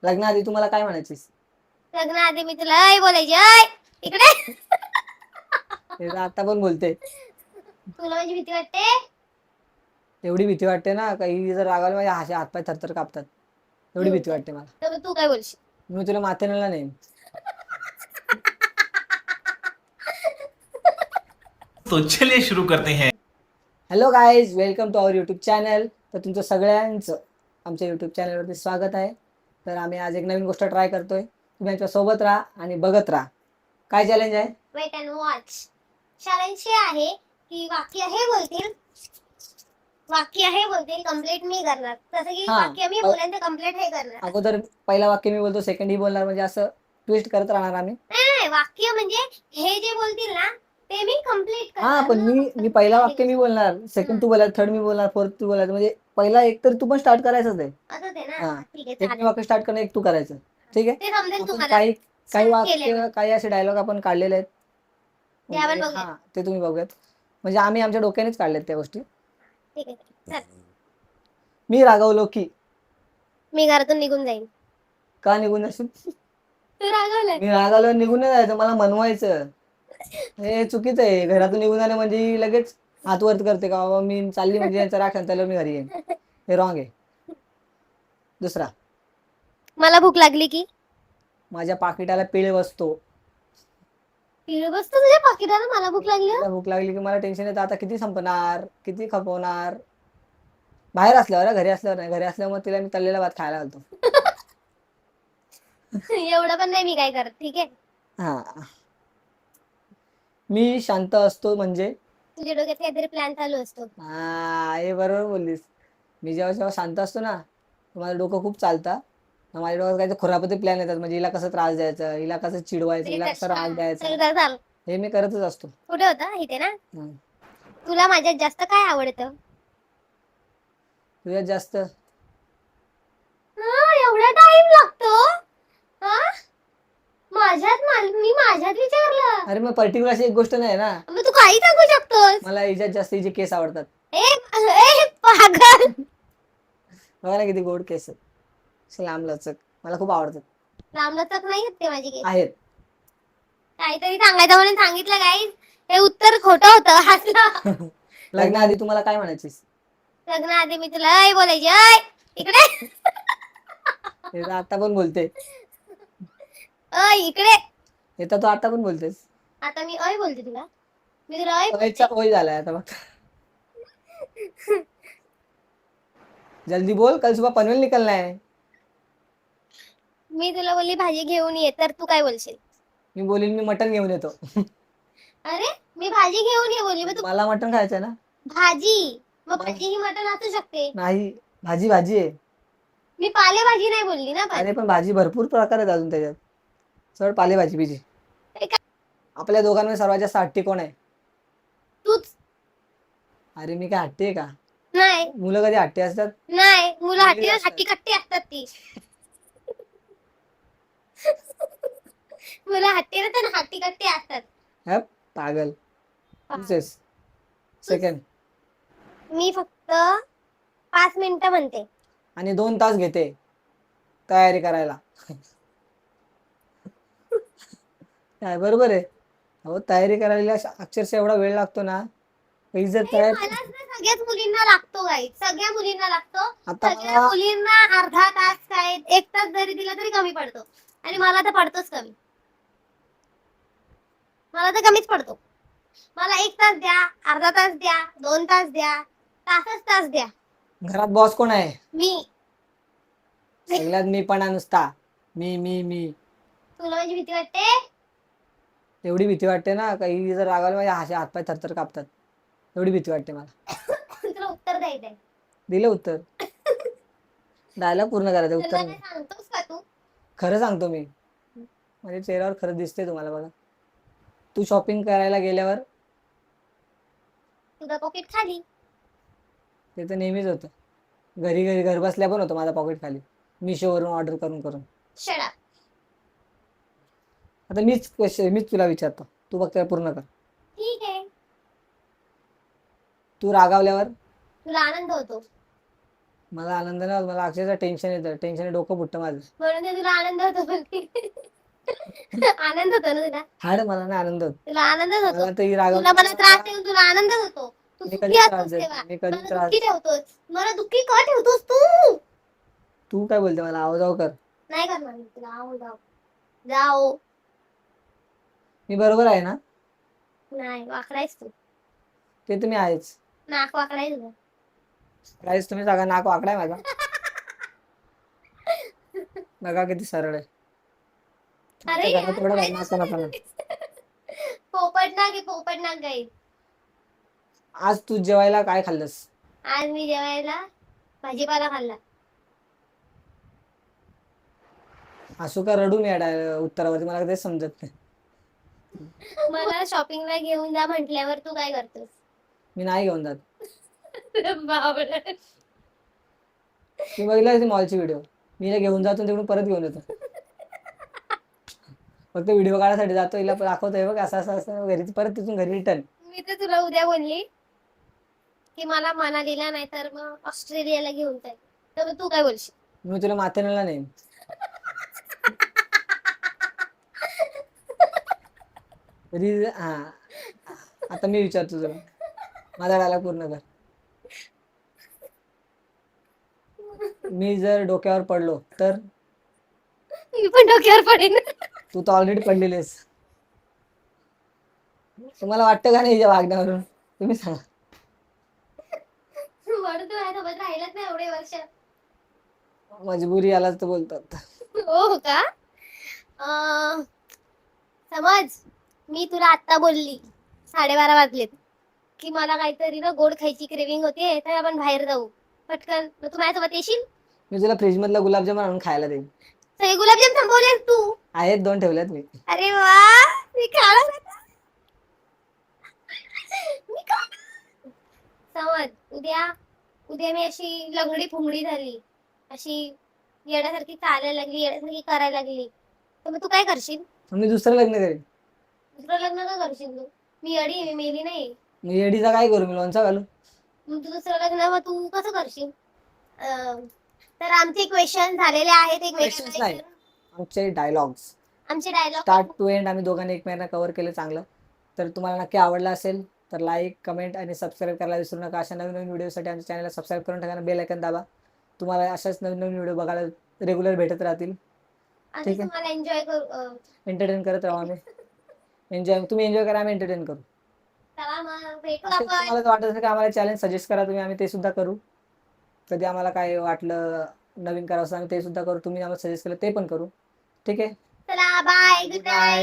लग्नाआधी तुम्हाला काय म्हणायचीस? लग्नाआधी मी तुला ऐ बोलायची, ऐ इकडे. ते तर आता पण बोलते. तुला माझी भीती वाटते? एवढी भीती वाटते ना, काही जर रागावलं माझ्या हातपाय थरथर कापतात. एवढी भीती वाटते मला. तर तू काय बोलशील? मी तुला माथेरानला नेईन. तो चलिए शुरू करते हैं. Hello guys, welcome to our YouTube channel. तर तुमचं सगळ्यांचं आमच्या यूट्यूब चॅनलवरती स्वागत आहे. तर आम्ही आज एक नवीन गोष्ट ट्राय करतोय. तुम्ही आमच्या सोबत राहा आणि बघत राहा. काय चॅलेंज आहे? Weight and watch. चॅलेंज हे आहे की वाक्य हे बोलतील कंप्लीट मी करणार. जसं की हा. वाक्य मी बोलेन ते कंप्लीट हे करणार. अगोदर पहिला वाक्य मी बोलतो, सेकंड ही बोलणार, म्हणजे असं ट्विस्ट करत राहणार आम्ही. नाही, वाक्य म्हणजे हे जे बोलतील ना ते मी कंप्लीट हा, करणार. पण मी पहिला वाक्य मी बोलणार, सेकंड तू बोलायला, थर्ड मी बोलणार, फोर्थ तू बोलायचं. म्हणजे पहिला एक तर तू पण स्टार्ट करायचंच आहे. असं ते ना. हा. ठीक आहे, एक मी चालेल. वाक्य स्टार्ट करणं, एक तू करायचं. ठीक आहे. ते समजेल आपण तुम्हाला. काही काही Start केलंय वाक्य, काही असे डायलॉग आपण काढलेले आहेत. ते आपण म्हणजे बघूया. हा, ते तुम्ही बघूयात. म्हणजे आम्ही आमच्या डोक्यानेच काढलेत त्या गोष्टी. ठीक आहे, चल. मी रागवलो की. मी घरातून निघून जाईन. का निघून जाशील? तू रागवलाय. मी रागावल्यावर निघून नाही जायचं, मला मनवायचं. हे चुकीचं आहे. घरातून निघून जाणे म्हणजे लगेच हात वर करते का बाबा मी चालली, म्हणजे यांचा राग शांतल्यावर मी घरी येईन. हे रॉंग आहे. दुसरा, मला भूक लागली की. माझ्या पाकिटाला पिळ बसतो. पिळ बसतो तुझ्या पाकिटाला. मला भूक लागली. मला भूक लागली की मला टेन्शन येतं, आता किती संपणार, किती खपवणार. बाहेर असल्यावर, घरी असल्यावर नाही. घरी असल्यावर मग तिला मी तळलेला भात खायला घालतो. एवढं पण नाही मी काय करत. ठीक आहे. हा. मी शांत असतो म्हणजे. तुझ्या डोक्यात काहीतरी प्लॅन चालू असतो. हा, हे बरोबर बोललीस. मी जेव्हा जेव्हा शांत असतो ना, माझं डोकं खूप चालतं. माझ्या डोक्यात काही खुरापती प्लॅन येतात. म्हणजे हिला कसं त्रास द्यायचं, हिला कसं चिडवायचं, हिला कसं राग द्यायचा, चाल. हे मी करतच असतो. कुठे होता? इथे ना. हं. तुला माझ्यात जास्त काय आवडतं? तुझ्यात जास्त. एवढा टाइम लागतो? मी माझ्यात विचारलं. अरे मग पर्टिक्युलर अशी एक गोष्ट नाही ना. मग तू काही सांगू शकतोस. मला हिच्यात जास्त हिचे केस आवडतात. ए पागल. बघा ना किती गोड केस आहेत. असे लांब लचक, मला खूप आवडतात. लांबलचक नाही आहेत ते माझी केस. आहेत. काहीतरी सांगायचं म्हणून सांगितलं गाईज. हे उत्तर खोटं होतं. हसलं. लग्नाआधी तुम्हाला काय म्हणायचीस? लग्नाआधी मी तुला ऐ बोलायची, ऐ इकडे. हे तर आता पण बोलते. इकडे. हे तर तू आता पण बोलतेस. आता मी ऐ बोलते तुला. मी तुला ऐ ओयचा बोलते. ओय झालाय आता. बघ, जल्दी बोल, कल सुबह पनवेल निकलना है. मी तुला बोलली भाजी घेऊन ये, तर तू काय बोलशील? मी बोलीन मी मटण घेऊन येतो. अरे मी भाजी घेऊन ये बोलली, मग तू मला मटण खायचंय ना. भाजी. मग भाजी ही मटण असू शकते. नाही, भाजी भाजी आहे. मी पालेभाजी नाही बोलली ना. अरे पण भाजी भरपूर प्रकार आहेत अजून त्याच्यात. सर पालेभाजी बिजी. आपल्या दोघांमध्ये सर्वात जास्त हट्टी कोण आहे? तूच. अरे मी काय हट्टी आहे का? नाही. मुलं कधी हट्टी असतात? नाही, मुलं मुली असतात. हट्टी कट्टी असतात ती. मुलं हट्टी नसतात, हट्टी कट्टी असतात. हा, पागल. सेकंड. मी फक्त 5 मिनिटं म्हणते. आणि 2 तास घेते तयारी करायला. काय बरोबर आहे? अहो तयारी करायला अक्षरशः एवढा वेळ लागतो ना. जर तयार मलाच ना सगळ्याच मुलींना लागतो गाईज. सगळ्या मुलींना लागतो. आता सगळ्या मुलींना अर्धा तास काय 1 तास जरी दिला तरी कमी पडतो. आणि मला तर पडतोच कमी. मला तर कमीच पडतो. मला 1 तास द्या, अर्धा तास द्या, 2 तास द्या, तास द्या. घरात बॉस कोण आहे? मी. सगळ्यात मी पण नुसता मी. तुला माझी भीती वाटते? एवढी भीती वाटते ना, काही जर रागावलं माझ्या हातपाय थरथर कापतात. एवढी भीती वाटते मला. तुला उत्तर द्यायचंय. दिलं उत्तर. डायलॉग पूर्ण करायचं, उत्तर तुला नाही. काय सांगतोस का तू? खरं सांगतो मी. माझ्या चेहऱ्यावर खरं दिसते तुम्हाला. बघा, तू शॉपिंग करायला गेल्यावर तुझं पॉकेट खाली. ते तर नेहमीच होतं. घर बसल्या पण होतं माझा पॉकेट खाली, मिशोवरून ऑर्डर करून. Shut up. आता मीच तुला विचारतो, तू फक्त पूर्ण कर. ठीक आहे. तू रागावल्यावर तुला आनंद होतो. मला आनंद नाही होत, मला अक्षरशः टेन्शन येतं, टेन्शन डोकं फुटतं माझं. म्हणून ते तुला आनंद होतो बोलते. आनंद होतो ना तुला? हाड मला नाही आनंद होत. तुला आनंदच होतो. मला ते तुला मला त्रास देऊन तुला आनंद होतो. तू मी सुखी कधी त्रास असतोस देत तेव्हा. नाही, मी कधी मला त्रास दुःखी ठेवतोस. मला दुःखी का ठेवतोस तू? तू काय बोलते मला आवाजाव कर. नाही करणार मी तुला. आहो जाओ. जाओ. मी बरोबर आहे ना? नाही वाकडायस तू. ते तुम्ही आहेच. नाक वाकडाय तुझं. काहीच तुम्ही सांगा, नाक वाकडा आहे माझा. बघा किती सरळ आहे. अरे तुमच्या यार, घरात एवढं काय बदमाश नका ना. पोपट नाक आहे, पोपट नाक गाई. आज तू जेवायला काय खाल्लंस? आज मी जेवायला भाजीपाला खाल्ला. असू का रडू मी उत्तरावरती, मला तेच समजत नाही. मला शॉपिंगला घेऊन जा म्हटल्यावर तू काय करतोस? मी नाही घेऊन जात. बावळट. मी बघितला ती मॉलची व्हिडिओ. मी हिला घेऊन जातो आणि तिकडून परत घेऊन येतो. फक्त व्हिडिओ काढायसाठी जातो, हिला दाखवतोय बघ असं असं असं घरी, परत तिथून घरी रिटर्न. मी तर तुला उद्या बोलली की मला मनालीला नाही तर मग ऑस्ट्रेलियाला घेऊन जाईल. तर मग तू काय बोलशील? मी तुला माथेरानला नेईन. हा, आता मी विचारतो तुला, माझा डायलॉग पूर्ण कर. मी जर डोक्यावर पडलो तर? मी पण डोक्यावर पडेन. तू तर ऑलरेडी पडलेली आहेस. तुम्हाला वाटतं का नाही हिच्या वागण्यावरून? तुम्ही सांगा. म्हणून तू माझ्यासोबत राहिलाच नाही एवढे वर्ष. मजबुरी आलाच तर बोलतात. हो का? अं, समज मी तुला आता बोलली 12:30 वाजलेत की मला काहीतरी ना गोड खायची क्रेविंग होते, तर आपण बाहेर जाऊ पटकन. मग तू माझ्यासोबत येशील? मी तुला फ्रीज मधला गुलाबजामुन आणून खायला देईन. सगळे गुलाबजाम थांबवलेस तू? आहेत, 2 ठेवल्यात मी. अरे वा, मी खाणार आता. मी खाणार. समज उद्या मी अशी लंगडी फुंगडी झाली, अशी येण्यासारखी चालायला लागली, येण्यासारखी करायला लागली, तर मग तू काय करशील? मी दुसरं लग्न करेन. दुसरं लग्न का करशील तू? मी येडी आहे, मी मेली नाही. मी येडीचा काय करू, मी लोणचा घालू? मग तू दुसरं लग्न मग तू कसं करशील? तर आमचे क्वेश्चन झालेले आहेत Questions नाही. एकमेकांना. आमचे डायलॉग्स आमचे डायलॉग स्टार्ट टू एंड आम्ही दोघांनी एकमेकांना कव्हर केलं चांगलं. तर तुम्हाला नक्की आवडला असेल तर लाईक, कमेंट आणि सबस्क्राईब करायला विसरू नका. अशा नवीन नवीन व्हिडिओसाठी आमच्या चॅनलला सबस्क्राईब करून टाका, बेल आयकॉन दाबा. तुम्हाला अशाच नवीन नवीन व्हिडिओ बघायला रेग्युलर भेटत राहतील. आणि ठीक आहे. तुम्हाला एन्जॉय करू. एंटरटेन करत राहू आम्ही. तुम्ही एन्जॉय करा, आम्ही एंटरटेन करू. चला मग भेटू असेच आपण. तुम्हाला वाटत असेल की आम्हाला चॅलेंज सजेस्ट करा तुम्ही, आम्ही ते सुद्धा करू. कधी आम्हाला काय वाटलं नवीन करावं आम्ही ते सुद्धा करू. तुम्ही आम्हाला सजेस्ट केलं ते पण करू. ठीक आहे. चला बाय, गुड नाईट.